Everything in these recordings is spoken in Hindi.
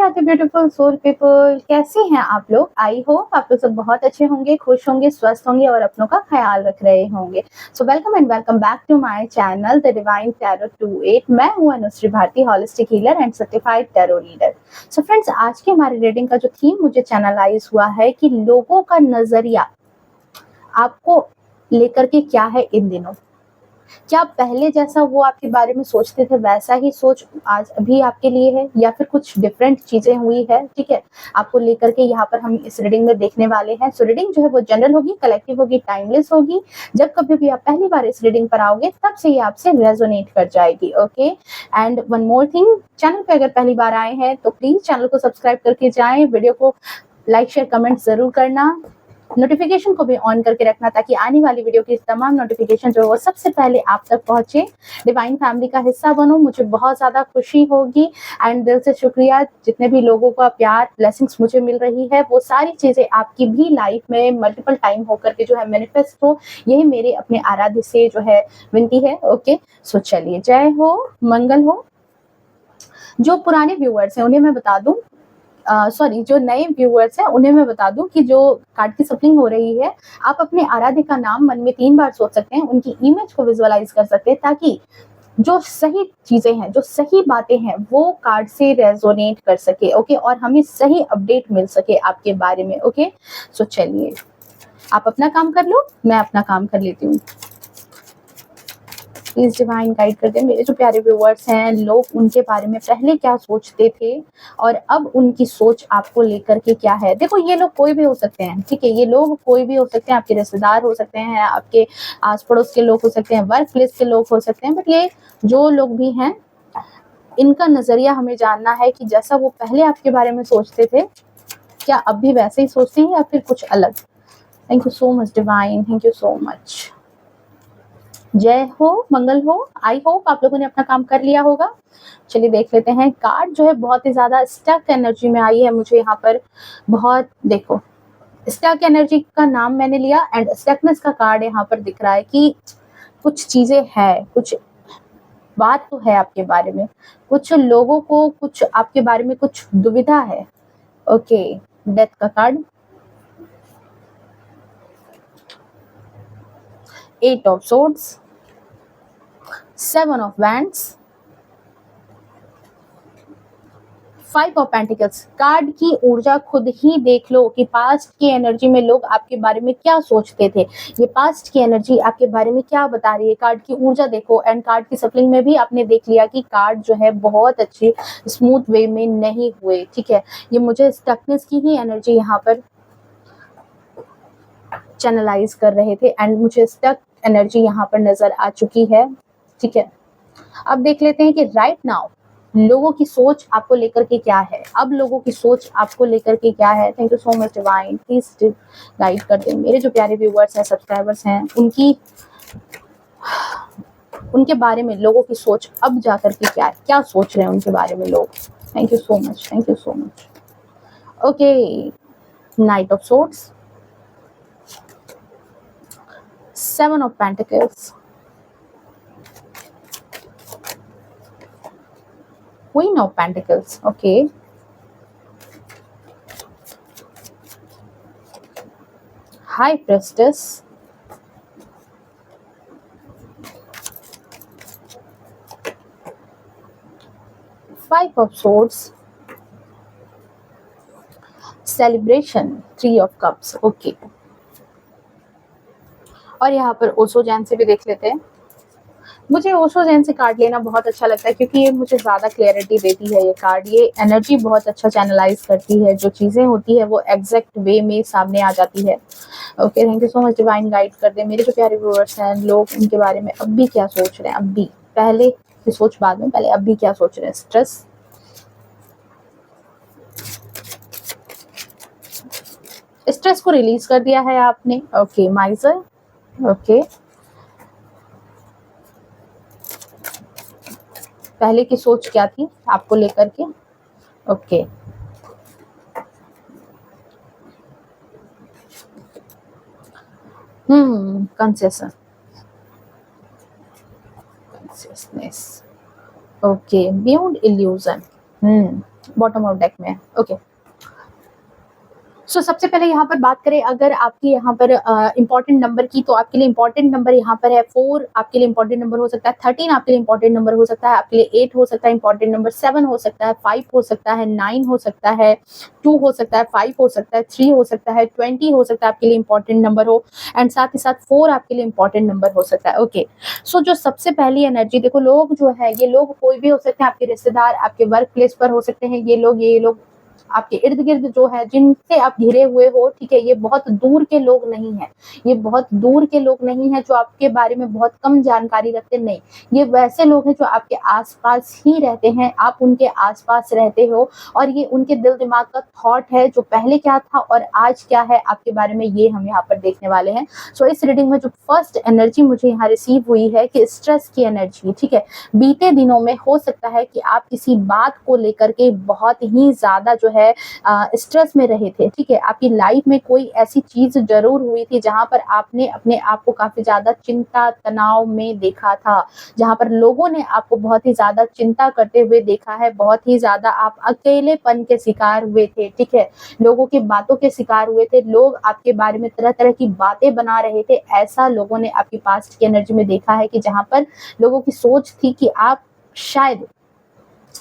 राधे ब्यूटीफुल सोल पीपल, कैसे हैं आप लोग? आई होप आप लोग सब बहुत अच्छे होंगे, खुश होंगे, स्वस्थ होंगे और अपनों का ख्याल रख रहे होंगे। So welcome and welcome back to my channel the divine tarot 28। मैं हूं Anushree Bharti, holistic healer and certified tarot reader. So friends, आज की हमारी रीडिंग का जो थीम मुझे चैनलाइज हुआ है कि लोगों का नजरिया आपको लेकर के क्या है इन दिनों। क्या पहले जैसा वो आपके बारे में सोचते थे वैसा ही सोच आज अभी आपके लिए है, या फिर कुछ डिफरेंट चीजें हुई है? ठीक है, आपको लेकर के यहाँ पर हम इस रीडिंग में देखने वाले हैं। सो रीडिंग जो है वो जनरल होगी, कलेक्टिव होगी, टाइमलेस होगी। जब कभी भी आप पहली बार इस रीडिंग पर आओगे तब से ये आपसे रेजोनेट कर जाएगी। Okay, and one more thing, channel पे अगर पहली बार आए हैं तो प्लीज चैनल को सब्सक्राइब करके जाएं, वीडियो को लाइक शेयर कमेंट जरूर करना, नोटिफिकेशन को भी ऑन करके रखना ताकि आने वाली वीडियो की तमाम नोटिफिकेशन जो है वो सबसे पहले आप तक पहुंचे। डिवाइन फैमिली का हिस्सा बनो, मुझे बहुत ज्यादा खुशी होगी। एंड दिल से शुक्रिया, जितने भी लोगों का प्यार ब्लेसिंग्स मुझे मिल रही है वो सारी चीजें आपकी भी लाइफ में मल्टीपल टाइम होकर के जो है मैनिफेस्ट हो, यही मेरे अपने आराध्य से जो है विनती है। ओके, सो चलिए, जय हो, मंगल हो। जो पुराने व्यूअर्स हैं उन्हें मैं बता दूं, सॉरी जो नए व्यूअर्स हैं उन्हें मैं बता दूं कि जो कार्ड की सप्लिंग हो रही है, आप अपने आराध्य का नाम मन में 3 बार सोच सकते हैं, उनकी इमेज को विजुअलाइज कर सकते हैं ताकि जो सही चीजें हैं, जो सही बातें हैं वो कार्ड से रेजोनेट कर सके। ओके, और हमें सही अपडेट मिल सके आपके बारे में। ओके, सो चलिए, आप अपना काम कर लो, मैं अपना काम कर लेती हूँ। प्लीज डिवाइन गाइड कर दे। मेरे जो प्यारे व्यूअर्स हैं, लोग उनके बारे में पहले क्या सोचते थे और अब उनकी सोच आपको लेकर के क्या है। देखो, ये लोग कोई भी हो सकते हैं, ठीक है, ये लोग कोई भी हो सकते हैं, आपके रिश्तेदार हो सकते हैं, आपके आस पड़ोस के लोग हो सकते हैं, वर्क प्लेस के लोग हो सकते हैं, बट ये जो लोग भी हैं, इनका नजरिया हमें जानना है कि जैसा वो पहले आपके बारे में सोचते थे, क्या अब भी वैसे ही सोचते हैं या फिर कुछ अलग। Thank you so much divine, thank you so much. जय हो, मंगल हो। आई होप आप लोगों ने अपना काम कर लिया होगा। चलिए देख लेते हैं। कार्ड जो है बहुत ही ज्यादा स्टक एनर्जी में आई है मुझे यहाँ पर। बहुत, देखो, स्टक एनर्जी का नाम मैंने लिया एंड स्टकनेस का कार्ड यहाँ पर दिख रहा है कि कुछ चीजें है, कुछ बात तो है आपके बारे में, कुछ लोगों को कुछ आपके बारे में कुछ दुविधा है। ओके, डेथ का card, 8 of swords, 7 of wands, 5 of pentacles. Card की ऊर्जा खुद ही देख लो कि पास्ट की एनर्जी में लोग आपके बारे में क्या सोचते थे। ये पास्ट की एनर्जी आपके बारे में क्या बता रही है, कार्ड की ऊर्जा देखो। एंड कार्ड की सप्लिंग में भी आपने देख लिया कि कार्ड जो है बहुत अच्छी स्मूथ वे में नहीं हुए। ठीक है, ये मुझे स्टकनेस की ही एनर्जी यहाँ पर चैनलाइज कर रहे थे एंड मुझे स्टक एनर्जी यहाँ पर नजर आ चुकी है। ठीक है, अब देख लेते हैं कि राइट नाउ लोगों की सोच आपको लेकर के क्या है। अब लोगों की सोच आपको लेकर के क्या है। Thank you so much divine, please guide कर दें। मेरे जो प्यारे व्यूअर्स हैं, सब्सक्राइबर्स हैं, उनके बारे में लोगों की सोच अब जाकर के क्या है, क्या सोच रहे हैं उनके बारे में लोग। Thank you so much, thank you so much. Okay, night of swords, 7 of pentacles, Queen of Pentacles. Okay, High Priestess, 5 of Swords, Celebration, 3 of Cups. Okay, और यहाँ पर ओशो जैन से भी देख लेते हैं। मुझे ओशो जैन से कार्ड लेना बहुत अच्छा लगता है क्योंकि ये मुझे ज़्यादा क्लैरिटी देती है। ये कार्ड, ये एनर्जी बहुत अच्छा चैनलाइज करती है, जो चीज़ें होती है वो एग्जैक्ट वे में सामने आ जाती है। Okay, thank you so much divine, guide कर दे। मेरे जो प्यारे व्यूअर्स हैं, लोग उनके बारे में अब भी क्या सोच रहे हैं, अब भी, पहले की सोच बाद में, पहले अब भी क्या सोच रहे हैं। स्ट्रेस, स्ट्रेस को रिलीज कर दिया है आपने। ओके, माइजर। ओके, पहले की सोच क्या थी आपको लेकर के। Okay, concession, consciousness. Okay, beyond illusion. Bottom of deck में। ओके, सबसे पहले यहाँ पर बात करें अगर आपकी यहाँ पर इंपॉर्टेंट नंबर की, तो आपके लिए इंपॉर्टेंट नंबर यहाँ पर है 4, आपके लिए इंपॉर्टेंट नंबर हो सकता है 13, आपके लिए इंपॉर्टेंट नंबर हो सकता है, आपके लिए 8 हो सकता है, इंपॉर्टेंट नंबर 7 हो सकता है, 5 हो सकता है, 9 हो सकता है, 2 हो सकता है, 5 हो सकता है, 3 हो सकता है, 20 हो सकता है आपके लिए इंपॉर्टेंट नंबर हो, एंड साथ ही साथ 4 आपके लिए इंपॉर्टेंट नंबर हो सकता है। ओके, जो सबसे पहली एनर्जी देखो, लोग जो है ये लोग कोई भी हो सकते हैं, आपके रिश्तेदार, आपके वर्क प्लेस पर हो सकते हैं, ये लोग आपके इर्द गिर्द जो है जिनसे आप घिरे हुए हो, ठीक है, ये बहुत दूर के लोग नहीं है, ये बहुत दूर के लोग नहीं है जो आपके बारे में बहुत कम जानकारी रखते, नहीं, ये वैसे लोग हैं जो आपके आसपास ही रहते हैं, आप उनके आसपास रहते हो, और ये उनके दिल दिमाग का थॉट है जो पहले क्या था और आज क्या है आपके बारे में, ये हम यहाँ पर देखने वाले हैं। इस रीडिंग में जो फर्स्ट एनर्जी मुझे यहाँ रिसीव हुई है कि स्ट्रेस की एनर्जी, ठीक है, बीते दिनों में हो सकता है कि आप किसी बात को लेकर के बहुत ही ज्यादा जो है स्ट्रेस में रहे थे, ठीक है, आपकी लाइफ में कोई ऐसी चीज जरूर हुई थी जहां पर आपने अपने आप को काफी ज्यादा चिंता तनाव में देखा था, जहां पर लोगों ने आपको बहुत ही ज्यादा चिंता करते हुए देखा है, बहुत ही ज्यादा आप अकेलेपन के शिकार हुए थे, ठीक है, लोगों की बातों के शिकार हुए थे, लोग आपके बारे में तरह तरह की बातें बना रहे थे, ऐसा लोगों ने आपकी पास्ट की एनर्जी में देखा है कि जहां पर लोगों की सोच थी कि आप शायद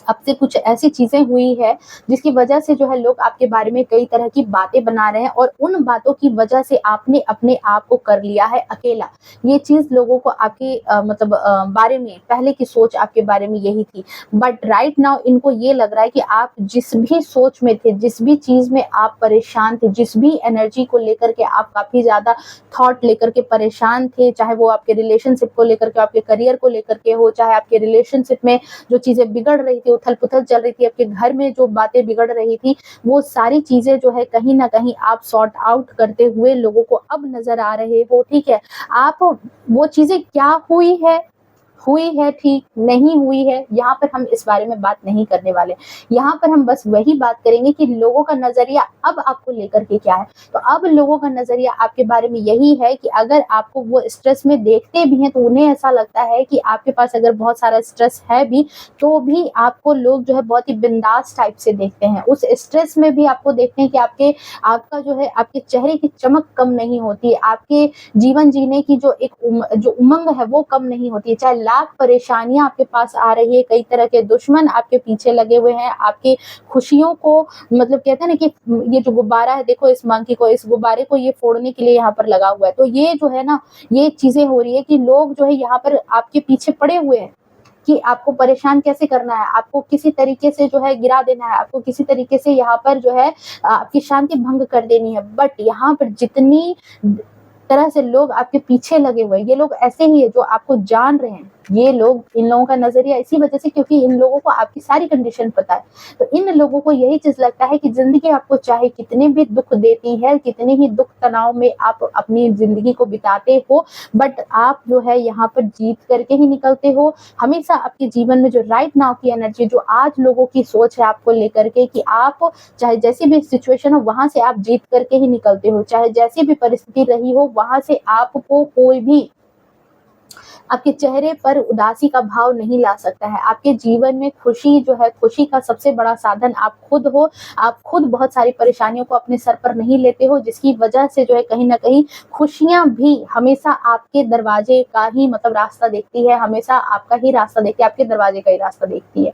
आपसे कुछ ऐसी चीजें हुई है जिसकी वजह से जो है लोग आपके बारे में कई तरह की बातें बना रहे हैं, और उन बातों की वजह से आपने अपने आप को कर लिया है अकेला। ये चीज लोगों को आपके बारे में पहले की सोच आपके बारे में यही थी, बट राइट नाउ इनको ये लग रहा है कि आप जिस भी सोच में थे, जिस भी चीज में आप परेशान थे, जिस भी एनर्जी को लेकर के आप काफी ज्यादा थॉट लेकर के परेशान थे, चाहे वो आपके रिलेशनशिप को लेकर के, आपके करियर को लेकर के हो, चाहे आपके रिलेशनशिप में जो चीजें बिगड़ रही थी, उथल पुथल चल रही थी, आपके घर में जो बातें बिगड़ रही थी, वो सारी चीजें जो है कहीं ना कहीं आप सॉर्ट आउट करते हुए लोगों को अब नजर आ रहे हो, ठीक है, आप वो चीजें क्या हुई है ठीक नहीं हुई है, यहाँ पर हम इस बारे में बात नहीं करने वाले, यहाँ पर हम बस वही बात करेंगे कि लोगों का नजरिया अब आपको लेकर के क्या है। तो अब लोगों का नजरिया आपके बारे में यही है कि अगर आपको वो स्ट्रेस में देखते भी हैं तो उन्हें ऐसा लगता है कि आपके पास अगर बहुत सारा स्ट्रेस है भी तो भी आपको लोग जो है बहुत ही बिंदास टाइप से देखते हैं, उस स्ट्रेस में भी आपको देखते हैं कि आपका जो है आपके चेहरे की चमक कम नहीं होती, आपके जीवन जीने की जो उमंग है वो कम नहीं होती है, चाहे लाख परेशानियां आपके पास आ रही है, कई तरह के दुश्मन आपके पीछे लगे हुए हैं, आपकी खुशियों को कहते हैं ना कि ये जो गुब्बारा है, देखो इस मंकी को, इस गुब्बारे को ये फोड़ने के लिए यहाँ पर लगा हुआ है, तो ये जो है ना ये चीजें हो रही है कि लोग जो है यहाँ पर आपके पीछे पड़े हुए हैं कि आपको परेशान कैसे करना है, आपको किसी तरीके से जो है गिरा देना है, आपको किसी तरीके से यहाँ पर जो है आपकी शांति भंग कर देनी है। बट यहाँ पर जितनी तरह से लोग आपके पीछे लगे हुए, ये लोग ऐसे ही है जो आपको जान रहे हैं, ये लोग, इन लोगों का नजरिया इसी वजह से क्योंकि इन लोगों को आपकी सारी कंडीशन पता है, तो इन लोगों को यही चीज लगता है कि जिंदगी आपको चाहे कितने भी दुख देती है, कितने ही दुख तनाव में आप अपनी जिंदगी को बिताते हो, बट आप जो है यहाँ पर जीत करके ही निकलते हो। हमेशा आपके जीवन में जो राइट नाउ की एनर्जी, जो आज लोगों की सोच है आपको लेकर के कि आप चाहे जैसी भी सिचुएशन हो वहां से आप जीत करके ही निकलते हो, चाहे जैसी भी परिस्थिति रही हो वहां से आपको कोई भी आपके चेहरे पर उदासी का भाव नहीं ला सकता है। आपके जीवन में खुशी जो है, खुशी का सबसे बड़ा साधन आप खुद हो। आप खुद बहुत सारी परेशानियों को अपने सर पर नहीं लेते हो, जिसकी वजह से जो है कहीं ना कहीं खुशियां भी हमेशा आपके दरवाजे का ही रास्ता देखती है, हमेशा आपका ही रास्ता देखती है, आपके दरवाजे का ही रास्ता देखती है।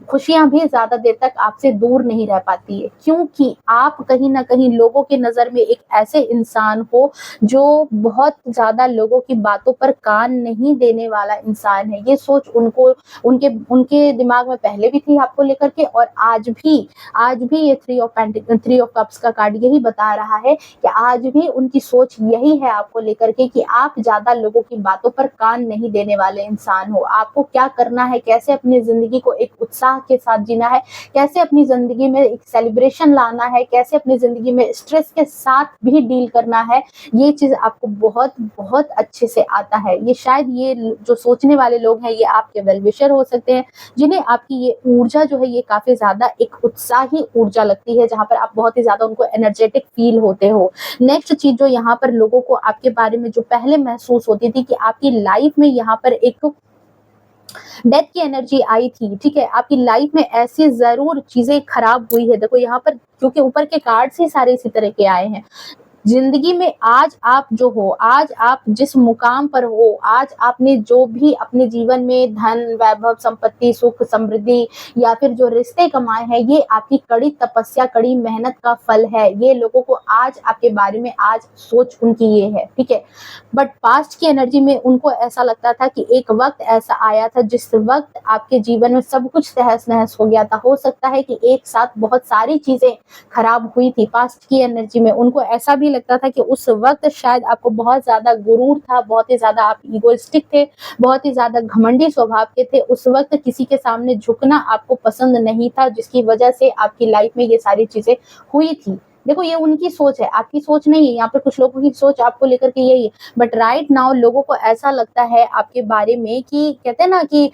खुशियां भी ज्यादा देर तक आपसे दूर नहीं रह पाती है, क्योंकि आप कहीं ना कहीं लोगों के नजर में एक ऐसे इंसान हो जो बहुत ज्यादा लोगों की बातों पर कान नहीं देने वाला इंसान है। ये सोच उनको उनके उनके दिमाग में पहले भी थी आपको लेकर के, और आज भी ये थ्री ऑफ कप्स का कार्ड यही बता रहा है कि आज भी उनकी सोच यही है आपको लेकर के कि आप ज्यादा लोगों की बातों पर कान नहीं देने वाले इंसान हो। आपको क्या करना है, कैसे अपनी जिंदगी को एक उत्साह के साथ जीना है, कैसे अपनी जिंदगी में एक सेलिब्रेशन लाना है, कैसे अपनी जिंदगी में स्ट्रेस के साथ भी डील करना है, ये चीज आपको बहुत बहुत अच्छे से आता है। ये शायद ये जो सोचने वाले लोग हैं ये आपके वेल विशर हो सकते हैं, जिन्हें आपकी ये ऊर्जा जो है ये काफी ज्यादा एक उत्साही ऊर्जा लगती है, जहां पर आप बहुत ही ज्यादा उनको एनर्जेटिक फील होते हो। नेक्स्ट चीज जो यहाँ पर लोगों को आपके बारे में जो पहले महसूस होती थी कि आपकी लाइफ में यहाँ पर एक डेथ की एनर्जी आई थी, ठीक है, आपकी लाइफ में ऐसी जरूर चीजें खराब हुई है। देखो यहाँ पर क्योंकि ऊपर के कार्ड्स ही सारे इसी तरह के आए हैं। जिंदगी में आज आप जो हो, आज आप जिस मुकाम पर हो, आज आपने जो भी अपने जीवन में धन, वैभव, संपत्ति, सुख, समृद्धि या फिर जो रिश्ते कमाए हैं, ये आपकी कड़ी तपस्या, कड़ी मेहनत का फल है। ये लोगों को आज आपके बारे में आज सोच उनकी ये है, ठीक है। बट पास्ट की एनर्जी में उनको ऐसा लगता था कि एक वक्त ऐसा आया था जिस वक्त आपके जीवन में सब कुछ तहस नहस हो गया था। हो सकता है कि एक साथ बहुत सारी चीजें खराब हुई थी। पास्ट की एनर्जी में उनको ऐसा भी लगता था कि उस वक्त शायद आपको बहुत ज्यादा गुरूर था, बहुत ही ज्यादा आप ईगोइस्टिक थे, बहुत ही ज्यादा घमंडी स्वभाव के थे। उस वक्त किसी के सामने झुकना आपको पसंद नहीं था, जिसकी वजह से आपकी लाइफ में ये सारी चीजें हुई थी। देखो ये उनकी सोच है, आपकी सोच नहीं है। यहाँ पर कुछ लोगों की सोच आपको लेकर के यही है, बट राइट नाउ लोगों को ऐसा लगता है आपके बारे में कि कहते हैं ना कि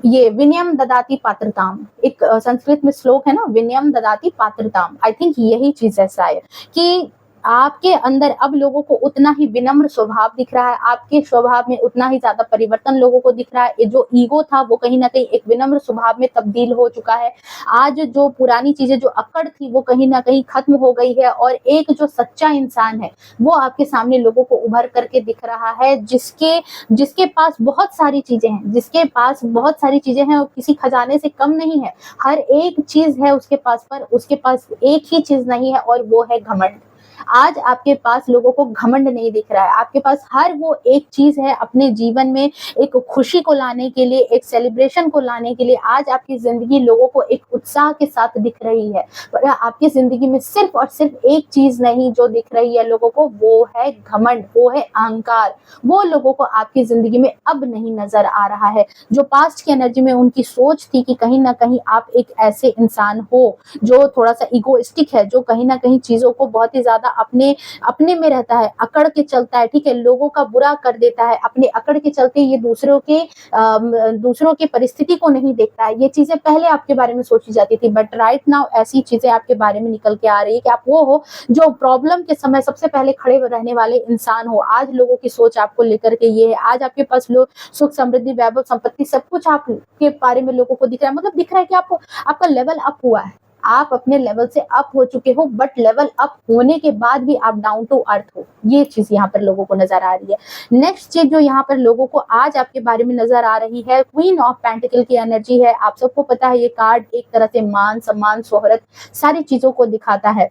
ये विनयम ददाति पात्रताम, एक संस्कृत में श्लोक है ना, विनयम ददाति पात्रताम। आई थिंक यही चीज ऐसा है कि आपके अंदर अब लोगों को उतना ही विनम्र स्वभाव दिख रहा है, आपके स्वभाव में उतना ही ज्यादा परिवर्तन लोगों को दिख रहा है। जो ईगो था वो कहीं ना कहीं एक विनम्र स्वभाव में तब्दील हो चुका है। आज जो पुरानी चीजें, जो अकड़ थी, वो कहीं ना कहीं खत्म हो गई है और एक जो सच्चा इंसान है वो आपके सामने लोगों को उभर करके दिख रहा है, जिसके जिसके पास बहुत सारी चीजें हैं, जिसके पास बहुत सारी चीजें हैं, वो किसी खजाने से कम नहीं है। हर एक चीज है उसके पास, पर उसके पास एक ही चीज नहीं है और वो है घमंड। आज आपके पास लोगों को घमंड नहीं दिख रहा है, आपके पास हर वो एक चीज है अपने जीवन में एक खुशी को लाने के लिए, एक सेलिब्रेशन को लाने के लिए। आज आपकी जिंदगी लोगों को एक उत्साह के साथ दिख रही है, पर आपकी जिंदगी में सिर्फ और सिर्फ एक चीज नहीं जो दिख रही है लोगों को, वो है घमंड, वो है अहंकार। वो लोगों को आपकी जिंदगी में अब नहीं नजर आ रहा है। जो पास्ट की एनर्जी में उनकी सोच थी कि कहीं ना कहीं आप एक ऐसे इंसान हो जो थोड़ा सा इगोइस्टिक है, जो कहीं ना कहीं चीजों को बहुत ही ज्यादा अपने अपने में रहता है, अकड़ के चलता है, ठीक है, लोगों का बुरा कर देता है, अपने अकड़ के चलते ये दूसरों के परिस्थिति को नहीं देखता है। ये चीजें पहले आपके बारे में सोची जाती थी, बट राइट नाउ ऐसी चीजें आपके बारे में निकल के आ रही है कि आप वो हो जो प्रॉब्लम के समय सबसे पहले खड़े रहने वाले इंसान हो। आज लोगों की सोच आपको लेकर के ये है, आज आपके पास लोग सुख, समृद्धि, वैभव, संपत्ति सब कुछ आपके बारे में लोगों को दिख रहा है। मतलब दिख रहा है कि आपको आपका लेवल अप हुआ है, आप अपने लेवल से अप हो चुके हो, बट लेवल अप होने के बाद भी आप डाउन टू अर्थ हो। ये चीज यहाँ पर लोगों को नजर आ रही है। नेक्स्ट चीज जो यहाँ पर लोगों को आज आपके बारे में नजर आ रही है, क्वीन ऑफ पेंटिकल की एनर्जी है। आप सबको पता है ये कार्ड एक तरह से मान, सम्मान, शोहरत सारी चीजों को दिखाता है,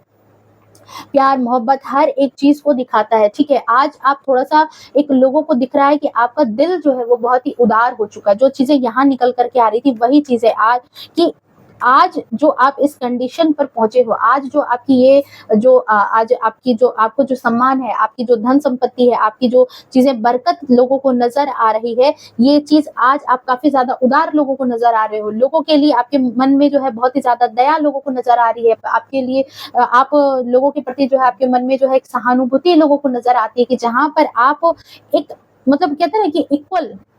प्यार, मोहब्बत, हर एक चीज को दिखाता है, ठीक है। आज आप थोड़ा सा एक लोगों को दिख रहा है कि आपका दिल जो है वो बहुत ही उदार हो चुका है। जो चीजें यहाँ निकल करके आ रही थी वही चीजें आज कि आज जो आप इस कंडीशन पर पहुंचे हो, आज जो आपकी ये जो आज आपकी जो आपको जो सम्मान है, आपकी जो धन संपत्ति है, आपकी जो चीजें बरकत लोगों को नजर आ रही है, ये चीज आज आप काफी ज्यादा उदार लोगों को नजर आ रहे हो। लोगों के लिए आपके मन में जो है बहुत ही ज्यादा दया लोगों को नजर आ रही है। आपके लिए आप लोगों के प्रति जो है आपके मन में जो है एक सहानुभूति लोगों को नजर आती है कि जहां पर आप एक मतलब कहते हैं ना कि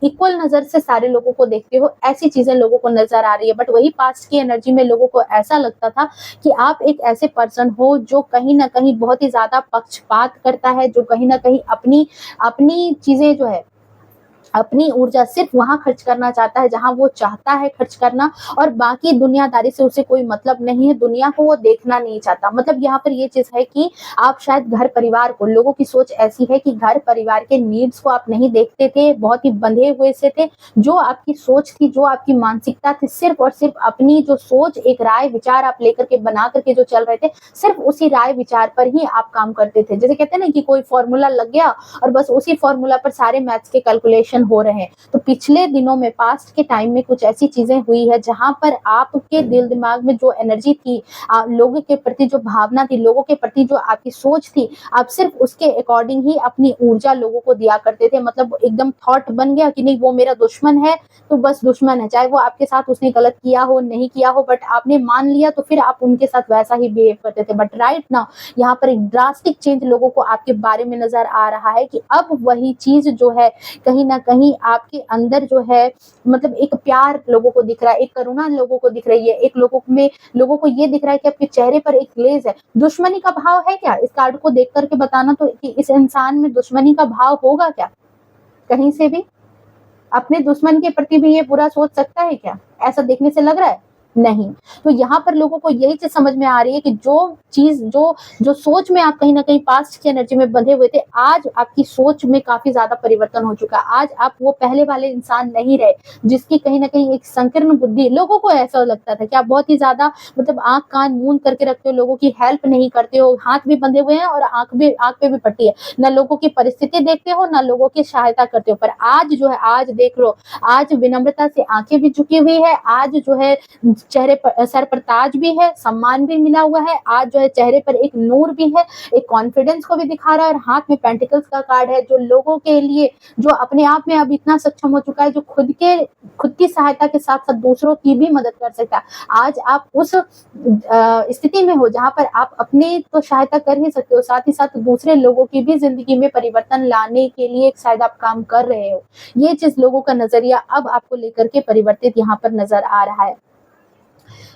इक्वल नजर से सारे लोगों को देखते हो, ऐसी चीजें लोगों को नजर आ रही है। बट वही पास्ट की एनर्जी में लोगों को ऐसा लगता था कि आप एक ऐसे पर्सन हो जो कहीं ना कहीं बहुत ही ज्यादा पक्षपात करता है, जो कहीं ना कहीं अपनी अपनी चीजें जो है, अपनी ऊर्जा सिर्फ वहां खर्च करना चाहता है जहां वो चाहता है खर्च करना, और बाकी दुनियादारी से उसे कोई मतलब नहीं है, दुनिया को वो देखना नहीं चाहता। मतलब यहाँ पर ये चीज है कि आप शायद घर परिवार को, लोगों की सोच ऐसी है कि घर परिवार के नीड्स को आप नहीं देखते थे, बहुत ही बंधे हुए से थे। जो आपकी सोच थी, जो आपकी मानसिकता थी, सिर्फ और सिर्फ अपनी जो सोच, एक राय विचार आप लेकर के बना करके जो चल रहे थे, सिर्फ उसी राय विचार पर ही आप काम करते थे। जैसे कहते हैं ना कि कोई फॉर्मूला लग गया और बस उसी फॉर्मूला पर सारे मैथ्स के कैलकुलेशन हो रहे हैं। तो पिछले दिनों में, पास्ट के टाइम में कुछ ऐसी चीजें हुई है जहां पर आपके दिल दिमाग में जो एनर्जी थी, लोगों के प्रति जो भावना थी, लोगों के प्रति जो आपकी सोच थी, आप सिर्फ उसके अकॉर्डिंग ही अपनी ऊर्जा लोगों को दिया करते थे। मतलब एकदम थॉट बन गया कि नहीं वो मेरा दुश्मन है तो बस दुश्मन है, चाहे वो आपके साथ उसने गलत किया हो नहीं किया हो, बट आपने मान लिया तो फिर आप उनके साथ वैसा ही बिहेव करते थे। बट राइट नाउ यहाँ पर एक ड्रास्टिक चेंज लोगों को आपके बारे में नजर आ रहा है कि अब वही चीज जो है कहीं ना कहीं आपके अंदर जो है, मतलब एक प्यार लोगों को दिख रहा है, एक करुणा लोगों को दिख रही है, एक लोगों को ये दिख रहा है कि आपके चेहरे पर एक ग्लेज है। दुश्मनी का भाव है क्या? इस कार्ड को देख करके बताना तो कि इस इंसान में दुश्मनी का भाव होगा क्या? कहीं से भी? अपने दुश्मन के प्रति भी ये बुरा सोच सकता है क्या? ऐसा देखने से लग रहा है? नहीं। तो यहाँ पर लोगों को यही चीज़ समझ में आ रही है कि जो चीज़ जो सोच में आप कहीं न कहीं पास्ट की एनर्जी में बंधे हुए थे, आज आपकी सोच में काफ़ी ज़्यादा परिवर्तन हो चुका है। आज आप वो पहले वाले इंसान नहीं रहे, जिसकी कहीं न कहीं एक संकीर्ण बुद्धि, लोगों को ऐसा लगता था कि आप बहुत ही ज़्यादा मतलब आँख कान मूंद करके रखते हो, लोगों की हेल्प नहीं करते हो, हाथ भी बंधे हुए हैं और आँख पे भी पट्टी है। ना लोगों की परिस्थिति देखते हो, ना लोगों की सहायता करते हो। पर आज जो है, आज देख लो, आज विनम्रता से आँखें भी झुकी हुई है, आज जो है चेहरे पर, सर पर ताज भी है, सम्मान भी मिला हुआ है, आज जो है चेहरे पर एक नूर भी है, एक कॉन्फिडेंस को भी दिखा रहा है और हाथ में पेंटिकल्स का कार्ड है, जो लोगों के लिए, जो अपने आप में अब इतना सक्षम हो चुका है, जो खुद की सहायता के साथ-साथ दूसरों की भी मदद कर सकता है। आज आप उस स्थिति में हो जहाँ पर आप अपनी तो सहायता कर ही सकते हो, साथ ही साथ दूसरे लोगों की भी ज़िंदगी में परिवर्तन लाने के लिए शायद आप काम कर रहे हो। ये चीज़ लोगों का नज़रिया अब आपको लेकर के परिवर्तित यहाँ पर नज़र आ रहा है।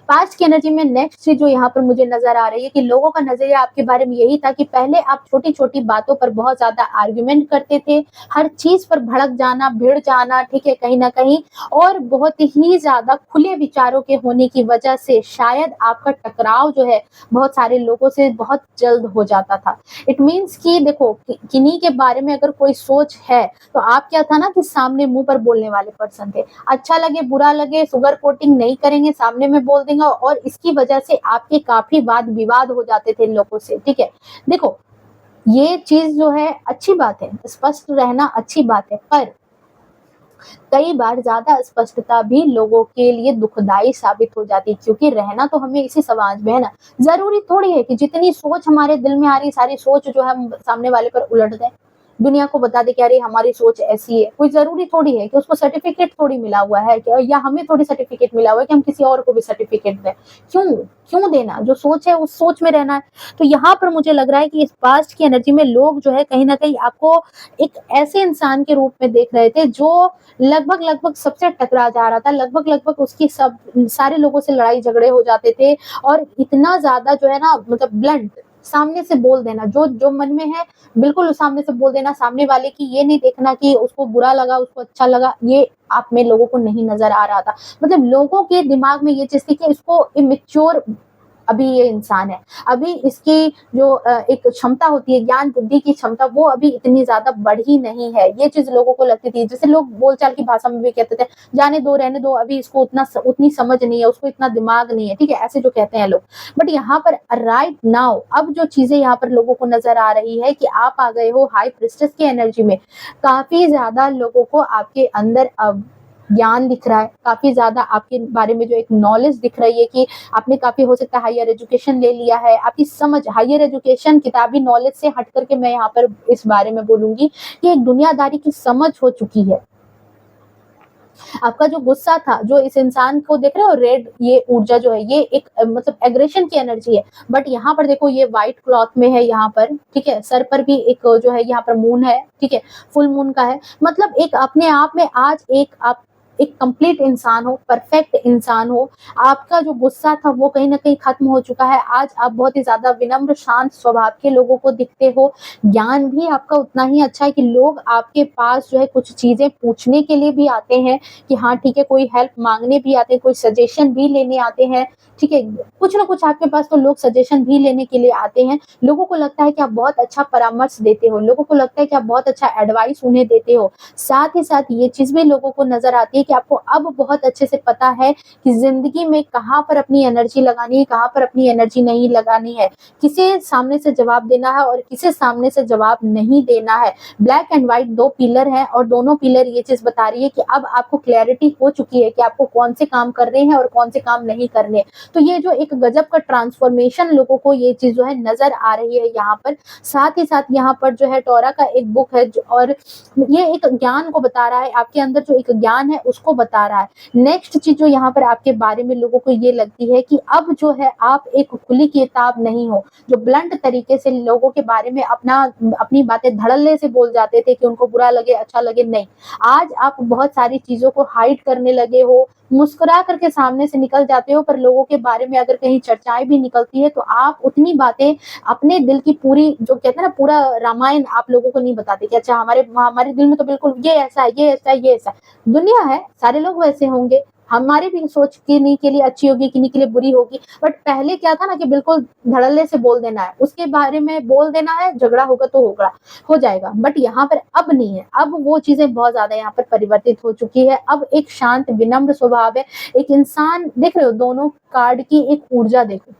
पास्ट की एनर्जी में नेक्स्ट चीज़ जो यहाँ पर मुझे नज़र आ रही है कि लोगों का नज़रिया आपके बारे में यही था कि पहले आप छोटी-छोटी बातों पर बहुत ज़्यादा आर्गुमेंट करते थे, हर चीज़ पर भड़क जाना, भिड़ जाना, ठीक है, कहीं न कहीं, और बहुत ही ज़्यादा खुले विचारों के होने की वजह से शायद आपका टकराव जो है बहुत सारे लोगों से बहुत जल्द हो जाता था। इट मीन्स कि देखो किन्हीं के बारे में अगर कोई सोच है, तो आप क्या था ना कि सामने मुँह पर बोलने वाले पर्सन थे। अच्छा लगे, बुरा लगे, शुगर कोटिंग नहीं करेंगे, सामने में बोल देंगे और इसकी वजह से आपके काफ़ी वाद-विवाद हो जाते थे लोगों से, ठीक है? देखो, ये चीज़ जो है अच्छी बात है, स्पष्ट रहना अच्छी बात है, पर कई बार ज़्यादा स्पष्टता भी लोगों के लिए दुखदाई साबित हो जाती है, क्योंकि रहना तो हमें इसी समाज में है ना। ज़रूरी थोड़ी है कि जितनी सोच हमारे दिल में आ रही, सारी सोच जो है हम सामने वाले पर उलट दें। दुनिया को बता दें कि अरे हमारी सोच ऐसी है। कोई ज़रूरी थोड़ी है कि उसको सर्टिफ़िकेट थोड़ी मिला हुआ है कि, या हमें थोड़ी सर्टिफ़िकेट मिला हुआ है कि हम किसी और को भी सर्टिफ़िकेट दें। क्यों? क्यों देना? जो सोच है उस सोच में रहना है। तो यहाँ पर मुझे लग रहा है कि इस पास्ट की एनर्जी में लोग जो है कहीं न कहीं आपको एक ऐसे इंसान के रूप में देख रहे थे जो लगभग सबसे टकरा जा रहा था, लगभग उसकी सब सारे लोगों से लड़ाई झगड़े हो जाते थे और इतना ज़्यादा जो है ना मतलब ब्लंट सामने से बोल देना, जो मन में है बिल्कुल सामने से बोल देना, सामने वाले की ये नहीं देखना कि उसको बुरा लगा, उसको अच्छा लगा, ये आप में लोगों को नहीं नज़र आ रहा था। मतलब लोगों के दिमाग में ये चीज़ थी कि इसको इमैच्योर अभी ये इंसान है। अभी इसकी जो एक क्षमता होती है, ज्ञान बुद्धि की क्षमता, वो अभी इतनी ज़्यादा बढ़ी नहीं है। ये चीज़ लोगों को लगती थी। जैसे लोग बोलचाल की भाषा में भी कहते थे, जाने दो, रहने दो, अभी इसको उतनी समझ नहीं है, उसको इतना दिमाग नहीं है, ठीक है? ऐसे जो कहते हैं लोग। बट यहाँ पर राइट नाउ अब जो चीज़ें यहाँ पर लोगों को नज़र आ रही है कि आप आ गए हो हाई प्रीस्टेस की एनर्जी में। काफ़ी ज़्यादा लोगों को आपके अंदर अब ज्ञान दिख रहा है, काफ़ी ज़्यादा आपके बारे में जो एक नॉलेज दिख रही है कि आपने काफ़ी हो सकता है हायर एजुकेशन ले लिया है, आपकी समझ हायर एजुकेशन किताबी नॉलेज से हट करके मैं यहाँ पर इस बारे में बोलूँगी कि एक दुनियादारी की समझ हो चुकी है। आपका जो गुस्सा था, जो इस इंसान को देख रहे हो रेड, ये ऊर्जा जो है ये एक मतलब एग्रेशन की एनर्जी है, बट यहाँ पर देखो ये व्हाइट क्लॉथ में है यहाँ पर, ठीक है? सर पर भी एक जो है यहाँ पर मून है, ठीक है? फुल मून का है, मतलब एक अपने आप में आज आप एक कंप्लीट इंसान हो, परफेक्ट इंसान हो। आपका जो गुस्सा था वो कहीं न कहीं खत्म हो चुका है। आज आप बहुत ही ज़्यादा विनम्र, शांत स्वभाव के लोगों को दिखते हो। ज्ञान भी आपका उतना ही अच्छा है कि लोग आपके पास जो है कुछ चीज़ें पूछने के लिए भी आते हैं कि हाँ ठीक है, कोई हेल्प माँगने भी आते हैं, कोई सजेशन भी लेने आते हैं, ठीक है? कुछ न कुछ आपके पास तो लोग सजेशन भी लेने के लिए आते हैं। लोगों को लगता है कि आप बहुत अच्छा परामर्श देते हो, लोगों को लगता है कि आप बहुत अच्छा एडवाइस उन्हें देते हो। साथ ही साथ ये चीज़ भी लोगों को नज़र आती है कि आपको अब बहुत अच्छे से पता है कि ज़िंदगी में कहाँ पर अपनी एनर्जी लगानी है, कहाँ पर अपनी एनर्जी नहीं लगानी है, किसे सामने से जवाब देना है और किसे सामने से जवाब नहीं देना है। ब्लैक एंड व्हाइट 2 पिलर हैं और दोनों पिलर ये चीज़ बता रही है कि अब आपको क्लैरिटी हो चुकी है कि आपको कौन से काम करने हैं और कौन से काम नहीं करने। तो ये जो एक गजब का ट्रांसफॉर्मेशन लोगों को ये चीज़ जो है नज़र आ रही है यहाँ पर। साथ ही साथ यहाँ पर जो है टोरा का एक बुक है और ये एक ज्ञान को बता रहा है, आपके अंदर जो एक ज्ञान है उसको बता रहा है। नेक्स्ट चीज़ जो यहाँ पर आपके बारे में लोगों को ये लगती है कि अब जो है आप एक खुली किताब नहीं हो, जो ब्लंट तरीके से लोगों के बारे में अपनी बातें धड़ल्ले से बोल जाते थे कि उनको बुरा लगे, अच्छा लगे, नहीं। आज आप बहुत सारी चीज़ों को हाइड करने लगे हो मुस्कुरा करके सामने से निकल जाते हो, पर लोगों के बारे में अगर कहीं चर्चाएँ भी निकलती है तो आप उतनी बातें अपने दिल की पूरी, जो कहते हैं ना, पूरा रामायण आप लोगों को नहीं बताते कि अच्छा हमारे हमारे दिल में तो बिल्कुल ये ऐसा है, ये ऐसा है, ये ऐसा है। दुनिया है, सारे लोग वैसे होंगे, हमारी भी सोच किन्हीं के लिए अच्छी होगी, किन्हीं के लिए बुरी होगी। बट पहले क्या था ना कि बिल्कुल धड़ल्ले से बोल देना है, उसके बारे में बोल देना है, झगड़ा होगा तो होगा, हो जाएगा। बट यहाँ पर अब नहीं है, अब वो चीज़ें बहुत ज़्यादा यहाँ पर परिवर्तित हो चुकी है। अब एक शांत विनम्र स्वभाव है, एक इंसान, देख रहे हो दोनों कार्ड की एक ऊर्जा देखो,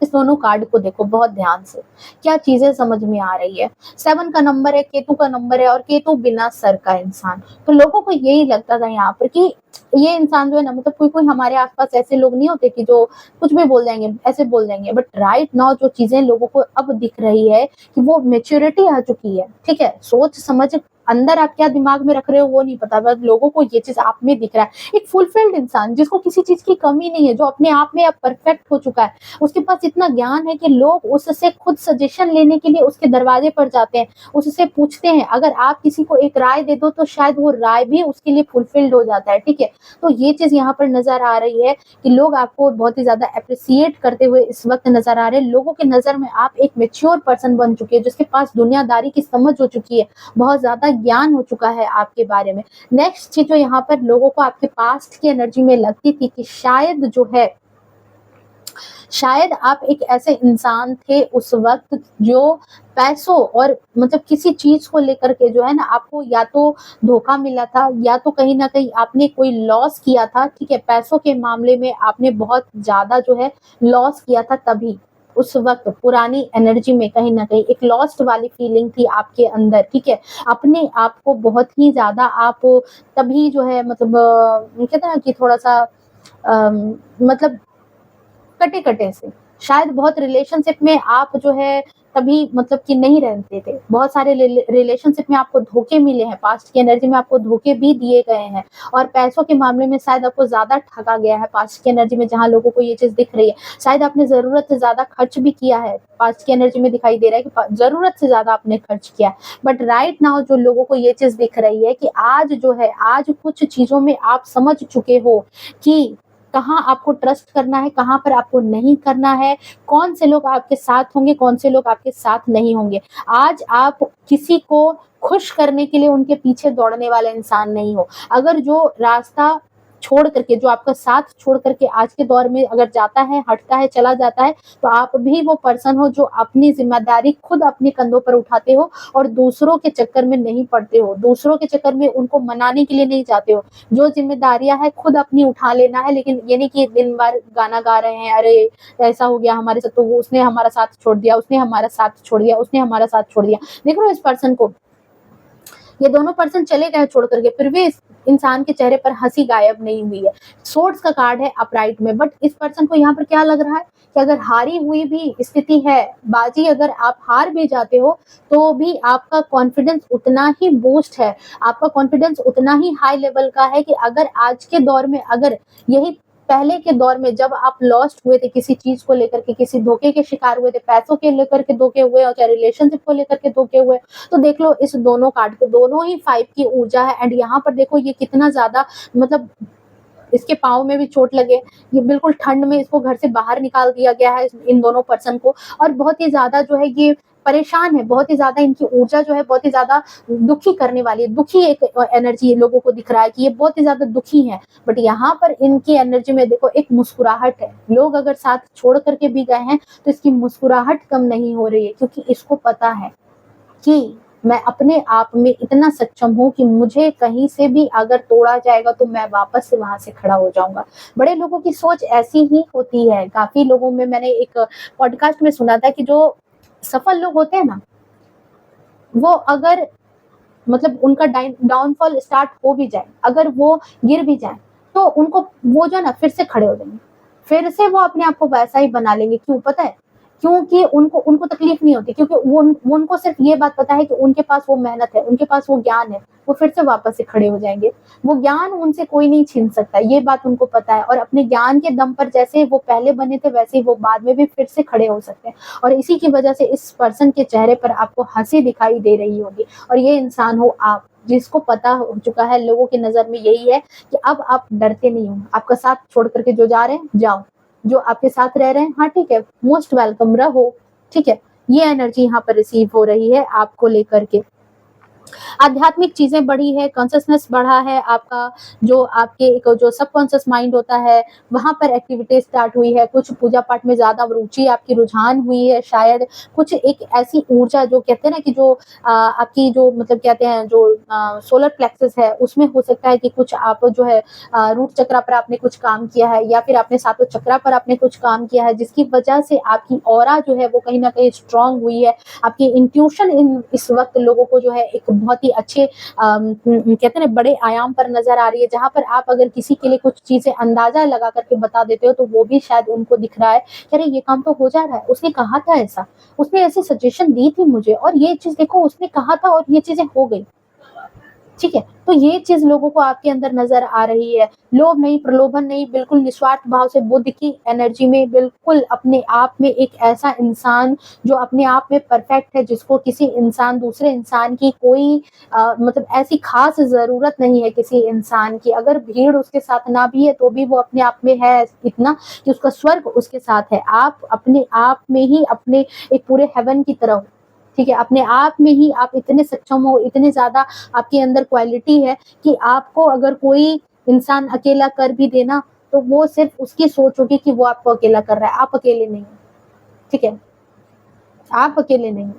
इस दोनों कार्ड को देखो बहुत ध्यान से, क्या चीजें समझ में आ रही है। 7 का नंबर है, केतु का नंबर है, और केतु बिना सर का इंसान। तो लोगों को यही लगता था यहाँ पर कि ये इंसान जो है ना, मतलब कोई कोई हमारे आसपास ऐसे लोग नहीं होते कि जो कुछ भी बोल जाएंगे, ऐसे बोल जाएंगे। बट राइट नाउ जो चीजें लोगों को अब दिख रही है कि वो मेच्योरिटी आ चुकी है, ठीक है। सोच समझ, अंदर आप क्या दिमाग में रख रहे हो वो नहीं पता, बस लोगों को ये चीज आप में दिख रहा है। एक फुलफिल्ड इंसान, जिसको किसी चीज की कमी नहीं है, जो अपने आप में अब परफेक्ट हो चुका है, उसके पास इतना ज्ञान है कि लोग उससे खुद सजेशन लेने के लिए उसके दरवाजे पर जाते हैं, उससे पूछते हैं। अगर आप किसी को एक राय दे दो तो शायद वो राय भी उसके लिए फुलफिल्ड हो जाता है, ठीक है। तो ये चीज यहाँ पर नजर आ रही है कि लोग आपको बहुत ही ज्यादा अप्रिसिएट करते हुए इस वक्त नजर आ रहे हैं। लोगों के नजर में आप एक मेच्योर पर्सन बन चुके हैं, जिसके पास दुनियादारी की समझ हो चुकी है, बहुत ज्यादा ज्ञान हो चुका है आपके बारे में। नेक्स्ट चीज जो यहाँ पर लोगों को आपके पास्ट की एनर्जी में लगती थी कि शायद जो है, शायद आप एक ऐसे इंसान थे उस वक्त जो पैसों और मतलब किसी चीज को लेकर के जो है ना, आपको या तो धोखा मिला था, या तो कहीं ना कहीं आपने कोई लॉस किया था, ठीक है। पैसों के मामले में आपने बहुत ज्यादा जो है लॉस किया था, तभी उस वक्त पुरानी एनर्जी में कहीं ना कहीं एक लॉस्ट वाली फीलिंग थी आपके अंदर, ठीक है। अपने आप को बहुत ही ज्यादा आप तभी जो है, मतलब कहते हैं ना कि थोड़ा सा मतलब कटे कटे से, शायद बहुत रिलेशनशिप में आप जो है तभी मतलब कि नहीं रहते थे, बहुत सारे रिलेशनशिप में आपको धोखे मिले हैं, पास्ट की एनर्जी में आपको धोखे भी दिए गए हैं, और पैसों के मामले में शायद आपको ज्यादा ठगा गया है पास्ट की एनर्जी में, जहां लोगों को ये चीज दिख रही है। शायद आपने जरूरत से ज्यादा खर्च भी किया है, पास्ट की एनर्जी में दिखाई दे रहा है कि जरूरत से ज्यादा आपने खर्च किया। बट राइट नाउ जो लोगों को ये चीज दिख रही है कि आज जो है, आज कुछ चीजों में आप समझ चुके हो कि कहाँ आपको ट्रस्ट करना है, कहाँ पर आपको नहीं करना है, कौन से लोग आपके साथ होंगे, कौन से लोग आपके साथ नहीं होंगे। आज आप किसी को खुश करने के लिए उनके पीछे दौड़ने वाले इंसान नहीं हो। अगर जो रास्ता छोड़ करके, जो आपका साथ छोड़ करके आज के दौर में अगर जाता है, हटता है, चला जाता है, तो आप भी वो पर्सन हो जो अपनी जिम्मेदारी खुद अपने कंधों पर उठाते हो और दूसरों के चक्कर में नहीं पड़ते हो, दूसरों के चक्कर में उनको मनाने के लिए नहीं जाते हो। जो जिम्मेदारियां है खुद अपनी उठा लेना है, लेकिन ये नहीं कि दिन भर गाना गा रहे हैं, अरे ऐसा हो गया हमारे साथ, तो वो उसने हमारा साथ छोड़ दिया, उसने हमारा साथ छोड़ दिया, उसने हमारा साथ छोड़ दिया। देख रहे हो इस पर्सन को, ये दोनों पर्सन चले गए छोड़ करके, फिर भी इस इंसान के चेहरे पर हंसी गायब नहीं हुई है। सोर्ड्स का कार्ड है अपराइट में, बट इस पर्सन को यहाँ पर क्या लग रहा है कि अगर हारी हुई भी स्थिति है, बाजी अगर आप हार भी जाते हो, तो भी आपका कॉन्फिडेंस उतना ही बूस्ट है, आपका कॉन्फिडेंस उतना ही हाई लेवल का है कि अगर आज के दौर में, अगर यही पहले के दौर में जब आप लॉस्ट हुए थे किसी चीज को लेकर के, किसी धोखे के शिकार हुए थे, पैसों के लेकर के धोखे हुए और चाहे रिलेशनशिप को लेकर के धोखे हुए, तो देख लो इस दोनों कार्ड को, दोनों ही 5 की ऊर्जा है। एंड यहाँ पर देखो ये कितना ज्यादा, मतलब इसके पाँव में भी चोट लगे, ये बिल्कुल ठंड में इसको घर से बाहर निकाल दिया गया है इन दोनों पर्सन को, और बहुत ही ज्यादा जो है ये परेशान है, बहुत ही ज्यादा इनकी ऊर्जा जो है बहुत ही ज्यादा दुखी करने वाली है, दुखी एक एनर्जी लोगों को दिख रहा है कि ये बहुत ही ज्यादा दुखी है। बट यहाँ पर इनकी एनर्जी में देखो एक मुस्कुराहट है, लोग अगर साथ छोड़ करके भी गए हैं तो इसकी मुस्कुराहट कम नहीं हो रही है, क्योंकि इसको पता है कि मैं अपने आप में इतना सक्षम हूँ कि मुझे कहीं से भी अगर तोड़ा जाएगा तो मैं वापस से वहां से खड़ा हो जाऊंगा। बड़े लोगों की सोच ऐसी ही होती है। काफी लोगों में, मैंने एक पॉडकास्ट में सुना था कि जो सफल लोग होते हैं ना, वो अगर मतलब उनका डाउनफॉल स्टार्ट हो भी जाए, अगर वो गिर भी जाए, तो उनको वो जो है ना फिर से खड़े हो जाएंगे, फिर से वो अपने आप को वैसा ही बना लेंगे। क्यों पता है? क्योंकि उनको उनको तकलीफ नहीं होती, क्योंकि वो उनको सिर्फ ये बात पता है कि उनके पास वो मेहनत है, उनके पास वो ज्ञान है, वो फिर से वापस से खड़े हो जाएंगे। वो ज्ञान उनसे कोई नहीं छीन सकता, ये बात उनको पता है। और अपने ज्ञान के दम पर जैसे वो पहले बने थे, वैसे ही वो बाद में भी फिर से खड़े हो सकते हैं। और इसी की वजह से इस पर्सन के चेहरे पर आपको हंसी दिखाई दे रही होगी, और ये इंसान हो आप। जिसको पता हो चुका है लोगों की नज़र में यही है कि अब आप डरते नहीं हो, आपका साथ छोड़ करके जो जा रहे हैं जाओ, जो आपके साथ रह रहे हैं हाँ ठीक है, मोस्ट वेलकम रहो, ठीक है। ये एनर्जी यहाँ पर रिसीव हो रही है आपको लेकर के। आध्यात्मिक चीजें बढ़ी है, कॉन्शियसनेस बढ़ा है आपका, जो आपके एक जो सबकॉन्शियस माइंड होता है वहां पर एक्टिविटी स्टार्ट हुई है, कुछ पूजा पाठ में ज्यादा रुचि आपकी रुझान हुई है, शायद कुछ एक ऐसी ऊर्जा जो कहते हैं ना कि जो आपकी जो मतलब कहते हैं जो सोलर प्लेक्सस है उसमें हो सकता है कि कुछ आप जो है रूट चक्रा पर आपने कुछ काम किया है या फिर आपने सातों चक्रा पर आपने कुछ काम किया है, जिसकी वजह से आपकी ऑरा जो है वो कहीं ना कहीं स्ट्रांग हुई है। आपकी इंट्यूशन इस वक्त लोगों को जो है एक बहुत ही अच्छे कहते हैं ना बड़े आयाम पर नजर आ रही है, जहां पर आप अगर किसी के लिए कुछ चीजें अंदाजा लगा करके बता देते हो तो वो भी शायद उनको दिख रहा है कि अरे ये काम तो हो जा रहा है, उसने कहा था ऐसा, उसने ऐसी सजेशन दी थी मुझे और ये चीज देखो उसने कहा था और ये चीजें हो गई, ठीक है। तो ये चीज लोगों को आपके अंदर नजर आ रही है। लोभ नहीं, प्रलोभन नहीं, बिल्कुल निस्वार्थ भाव से बुद्ध की एनर्जी में बिल्कुल अपने आप में एक ऐसा इंसान जो अपने आप में परफेक्ट है, जिसको किसी इंसान दूसरे इंसान की कोई मतलब ऐसी खास जरूरत नहीं है किसी इंसान की। अगर भीड़ उसके साथ ना भी है तो भी वो अपने आप में है इतना कि उसका स्वर्ग उसके साथ है। आप अपने आप में ही अपने एक पूरे हेवन की तरह हो, ठीक है। अपने आप में ही आप इतने सक्षम हो, इतने ज्यादा आपके अंदर क्वालिटी है कि आपको अगर कोई इंसान अकेला कर भी देना तो वो सिर्फ उसकी सोच होगी कि वो आपको अकेला कर रहा है, आप अकेले नहीं, ठीक है। आप अकेले नहीं,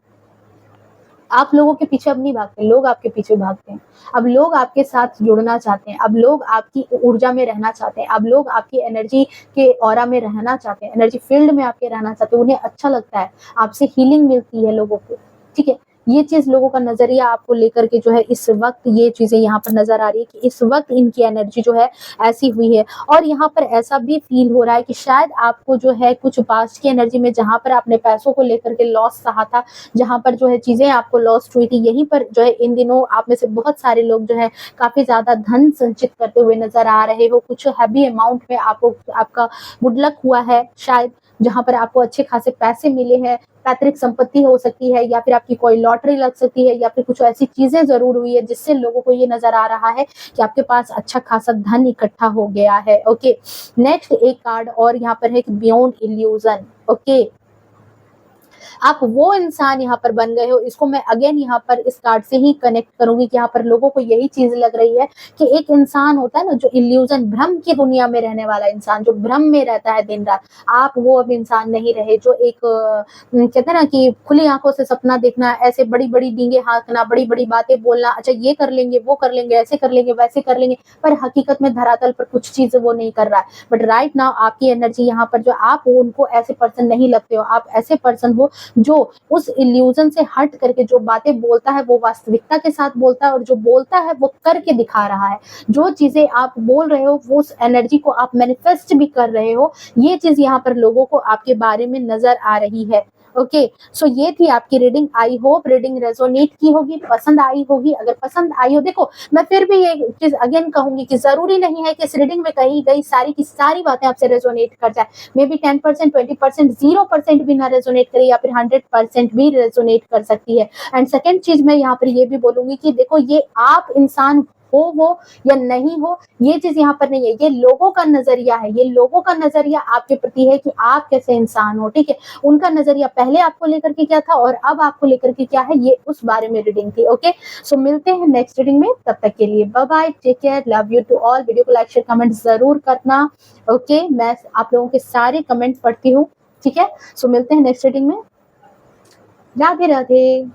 आप लोगों के पीछे अब नहीं भागते, लोग आपके पीछे भागते हैं। अब लोग आपके साथ जुड़ना चाहते हैं, अब लोग आपकी ऊर्जा में रहना चाहते हैं, अब लोग आपकी एनर्जी के ऑरा में रहना चाहते हैं, एनर्जी फील्ड में आपके रहना चाहते हैं। उन्हें अच्छा लगता है, आपसे हीलिंग मिलती है लोगों को, ठीक है। ये चीज लोगों का नजरिया आपको लेकर के जो है इस वक्त ये चीजें यहाँ पर नजर आ रही है कि इस वक्त इनकी एनर्जी जो है ऐसी हुई है। और यहाँ पर ऐसा भी फील हो रहा है कि शायद आपको जो है कुछ पास्ट की एनर्जी में जहां पर आपने पैसों को लेकर के लॉस सहा था, जहां पर जो है चीजें आपको लॉस्ट हुई थी, यहीं पर जो है इन दिनों आप में से बहुत सारे लोग जो है काफी ज्यादा धन संचित करते हुए नजर आ रहे हो। कुछ हैवी अमाउंट में आपको आपका गुड लक हुआ है शायद, जहां पर आपको अच्छे खासे पैसे मिले हैं, पैतृक संपत्ति हो सकती है या फिर आपकी कोई लॉटरी लग सकती है या फिर कुछ ऐसी चीजें जरूर हुई है जिससे लोगों को ये नजर आ रहा है कि आपके पास अच्छा खासा धन इकट्ठा हो गया है। ओके, नेक्स्ट एक कार्ड और यहाँ पर है कि बियॉन्ड इल्यूजन। ओके, आप वो इंसान यहाँ पर बन गए हो। इसको मैं अगेन यहाँ पर इस कार्ड से ही कनेक्ट करूंगी कि यहाँ पर लोगों को यही चीज लग रही है कि एक इंसान होता है ना जो इल्यूजन भ्रम की दुनिया में रहने वाला इंसान, जो भ्रम में रहता है दिन रात, आप वो अब इंसान नहीं रहे जो एक कहते हैं ना कि खुली आंखों से सपना देखना, ऐसे बड़ी बड़ी डींगे हाँकना, बड़ी बड़ी बातें बोलना, अच्छा ये कर लेंगे वो कर लेंगे ऐसे कर लेंगे वैसे कर लेंगे, पर हकीकत में धरातल पर कुछ चीज वो नहीं कर रहा है। बट राइट नाउ आपकी एनर्जी यहाँ पर जो आप हो उनको ऐसे पर्सन नहीं लगते हो, आप ऐसे पर्सन हो जो उस इल्यूजन से हट करके जो बातें बोलता है वो वास्तविकता के साथ बोलता है और जो बोलता है वो करके दिखा रहा है। जो चीजें आप बोल रहे हो वो उस एनर्जी को आप मैनिफेस्ट भी कर रहे हो। ये चीज यहाँ पर लोगों को आपके बारे में नजर आ रही है। ओके, सो ये थी आपकी reading. I hope reading resonate की होगी, पसंद आई होगी। अगर पसंद आई हो, देखो मैं फिर भी ये चीज अगेन कहूंगी कि जरूरी नहीं है कि इस रीडिंग में कही गई सारी की सारी बातें आपसे रेजोनेट कर जाए। मे बी 10%, 20%, 0% भी ना रेजोनेट करे या फिर 100% भी रेजोनेट कर सकती है। एंड सेकेंड चीज मैं यहाँ पर ये भी बोलूंगी कि देखो ये आप इंसान हो वो या नहीं हो, ये चीज यहाँ पर नहीं है, ये लोगों का नजरिया है। ये लोगों का नजरिया आपके प्रति है कि आप कैसे इंसान हो, ठीक है। उनका नजरिया पहले आपको लेकर के क्या था और अब आपको लेकर के क्या है, ये उस बारे में रीडिंग थी। ओके, सो मिलते हैं नेक्स्ट रीडिंग में, तब तक के लिए bye bye, take care, love you to all. Video को लाइक शेयर कमेंट जरूर करना। ओके, मैं आप लोगों के सारे कमेंट पढ़ती हूँ, ठीक है। सो मिलते हैं नेक्स्ट रीडिंग में। राधे राधे।